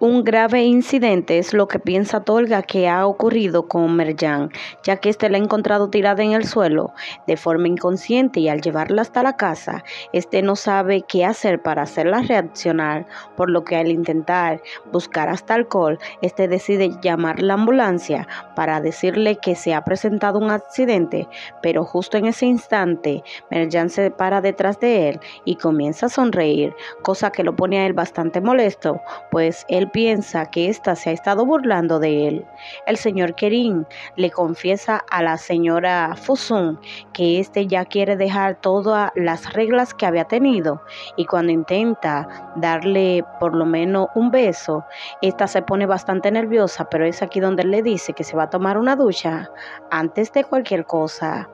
Un grave incidente es lo que piensa Tolga que ha ocurrido con Merjan, ya que éste la ha encontrado tirada en el suelo de forma inconsciente y al llevarla hasta la casa, este no sabe qué hacer para hacerla reaccionar, por lo que al intentar buscar hasta alcohol, este decide llamar la ambulancia para decirle que se ha presentado un accidente, pero justo en ese instante Merjan se para detrás de él y comienza a sonreír, cosa que lo pone a él bastante molesto, pues él piensa que ésta se ha estado burlando de él. El señor Kerim le confiesa a la señora Fusun que éste ya quiere dejar todas las reglas que había tenido, y cuando intenta darle por lo menos un beso, esta se pone bastante nerviosa, pero es aquí donde él le dice que se va a tomar una ducha antes de cualquier cosa.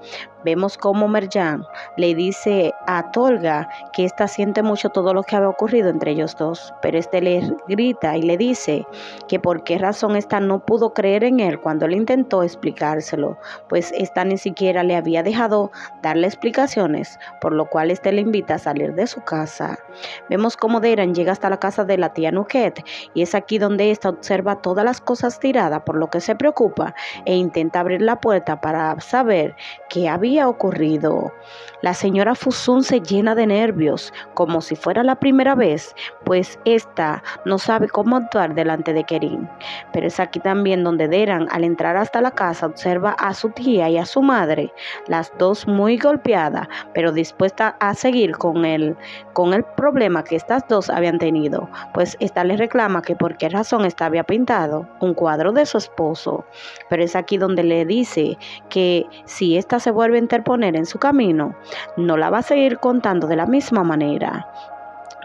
Vemos cómo Merjan le dice a Tolga que ésta siente mucho todo lo que había ocurrido entre ellos dos, pero este le grita y le dice que por qué razón ésta no pudo creer en él cuando él intentó explicárselo, pues ésta ni siquiera le había dejado darle explicaciones, por lo cual este le invita a salir de su casa. Vemos cómo Deran llega hasta la casa de la tía Nuket y es aquí donde ésta observa todas las cosas tiradas, por lo que se preocupa e intenta abrir la puerta para saber qué había ocurrido. La señora Fusun se llena de nervios, como si fuera la primera vez, pues esta no sabe cómo actuar delante de Kerim. Pero es aquí también donde Deran, al entrar hasta la casa, observa a su tía y a su madre, las dos muy golpeadas, pero dispuestas a seguir con el problema que estas dos habían tenido, pues esta le reclama que por qué razón esta había pintado un cuadro de su esposo. Pero es aquí donde le dice que si esta se vuelve a interponer en su camino, no la va a seguir contando de la misma manera.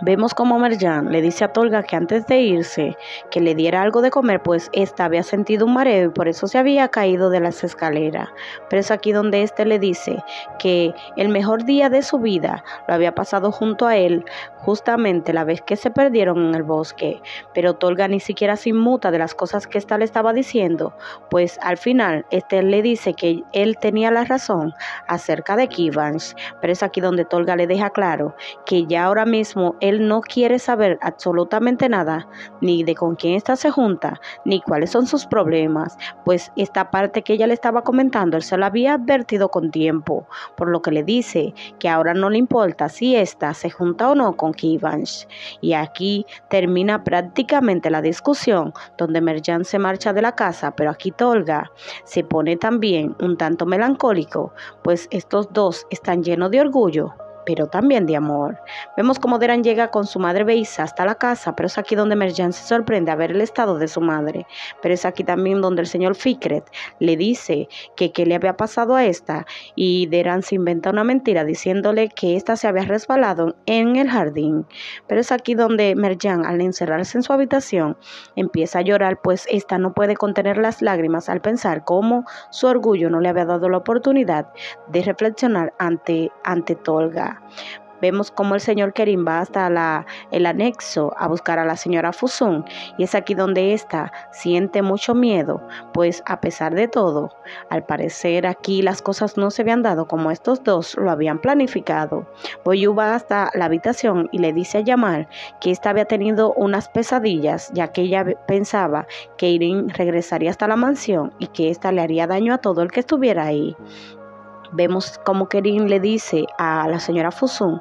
Vemos como Merjan le dice a Tolga que antes de irse, que le diera algo de comer, pues ésta había sentido un mareo y por eso se había caído de las escaleras. Pero es aquí donde éste le dice que el mejor día de su vida lo había pasado junto a él, justamente la vez que se perdieron en el bosque. Pero Tolga ni siquiera se inmuta de las cosas que ésta le estaba diciendo, pues al final este le dice que él tenía la razón acerca de Kivans. Pero es aquí donde Tolga le deja claro que ya ahora mismo él no quiere saber absolutamente nada, ni de con quién ésta se junta, ni cuáles son sus problemas, pues esta parte que ella le estaba comentando, él se la había advertido con tiempo, por lo que le dice que ahora no le importa si ésta se junta o no con Kivans. Y aquí termina prácticamente la discusión, donde Merjan se marcha de la casa, pero aquí Tolga se pone también un tanto melancólico, pues estos dos están llenos de orgullo, pero también de amor. Vemos cómo Deran llega con su madre Beisa hasta la casa, pero es aquí donde Merjan se sorprende a ver el estado de su madre. Pero es aquí también donde el señor Fikret le dice que qué le había pasado a esta, y Deran se inventa una mentira diciéndole que esta se había resbalado en el jardín. Pero es aquí donde Merjan, al encerrarse en su habitación, empieza a llorar, pues esta no puede contener las lágrimas al pensar cómo su orgullo no le había dado la oportunidad de reflexionar ante Tolga. Vemos cómo el señor Kerim va hasta el anexo a buscar a la señora Fusun, y es aquí donde ésta siente mucho miedo, pues a pesar de todo, al parecer aquí las cosas no se habían dado como estos dos lo habían planificado. Boyu va hasta la habitación y le dice a Yamal que ésta había tenido unas pesadillas, ya que ella pensaba que Irin regresaría hasta la mansión y que ésta le haría daño a todo el que estuviera ahí. Vemos como Kerim le dice a la señora Fusun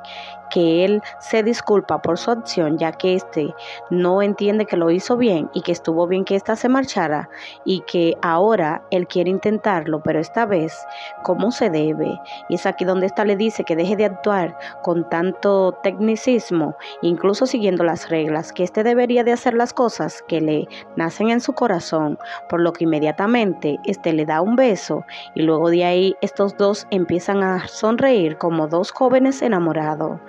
que él se disculpa por su acción, ya que este no entiende que lo hizo bien y que estuvo bien que ésta se marchara, y que ahora él quiere intentarlo, pero esta vez como se debe. Y es aquí donde ésta le dice que deje de actuar con tanto tecnicismo, incluso siguiendo las reglas, que este debería de hacer las cosas que le nacen en su corazón, por lo que inmediatamente este le da un beso, y luego de ahí estos dos empiezan a sonreír como dos jóvenes enamorados.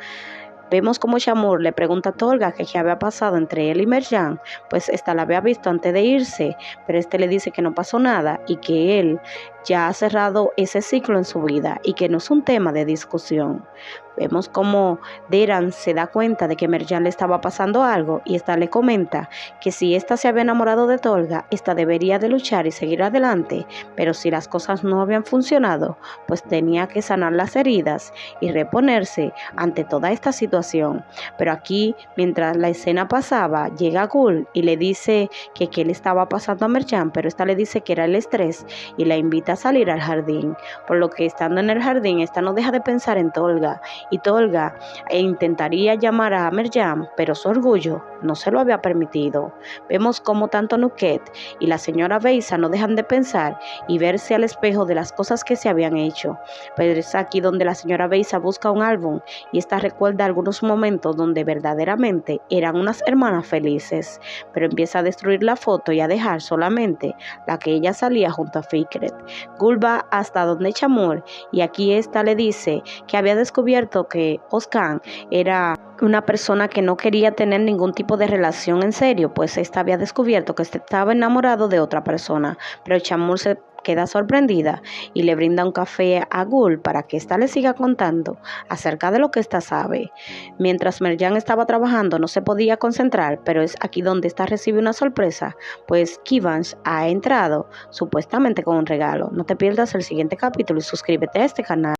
Vemos como Shamur le pregunta a Tolga que qué había pasado entre él y Merjan, pues esta la había visto antes de irse, pero este le dice que no pasó nada y que él ya ha cerrado ese ciclo en su vida y que no es un tema de discusión. Vemos como Deran se da cuenta de que Merjan le estaba pasando algo, y esta le comenta que si esta se había enamorado de Tolga, esta debería de luchar y seguir adelante, pero si las cosas no habían funcionado, pues tenía que sanar las heridas y reponerse ante toda esta situación situación. Pero aquí, mientras la escena pasaba, llega Gul y le dice que qué le estaba pasando a Merjan, pero esta le dice que era el estrés y la invita a salir al jardín. Por lo que estando en el jardín, esta no deja de pensar en Tolga y Tolga intentaría llamar a Merjan, pero su orgullo no se lo había permitido. Vemos cómo tanto Nuket y la señora Beisa no dejan de pensar y verse al espejo de las cosas que se habían hecho. Pero es aquí donde la señora Beisa busca un álbum y esta recuerda algunos momentos donde verdaderamente eran unas hermanas felices, pero empieza a destruir la foto y a dejar solamente la que ella salía junto a Fikret. Gul va hasta donde Chamur y aquí esta le dice que había descubierto que Oskan era una persona que no quería tener ningún tipo de relación en serio, pues esta había descubierto que estaba enamorado de otra persona, pero Chamur se queda sorprendida y le brinda un café a Gul para que ésta le siga contando acerca de lo que ésta sabe. Mientras Merjan estaba trabajando no se podía concentrar, pero es aquí donde ésta recibe una sorpresa, pues Kivans ha entrado supuestamente con un regalo. No te pierdas el siguiente capítulo y suscríbete a este canal.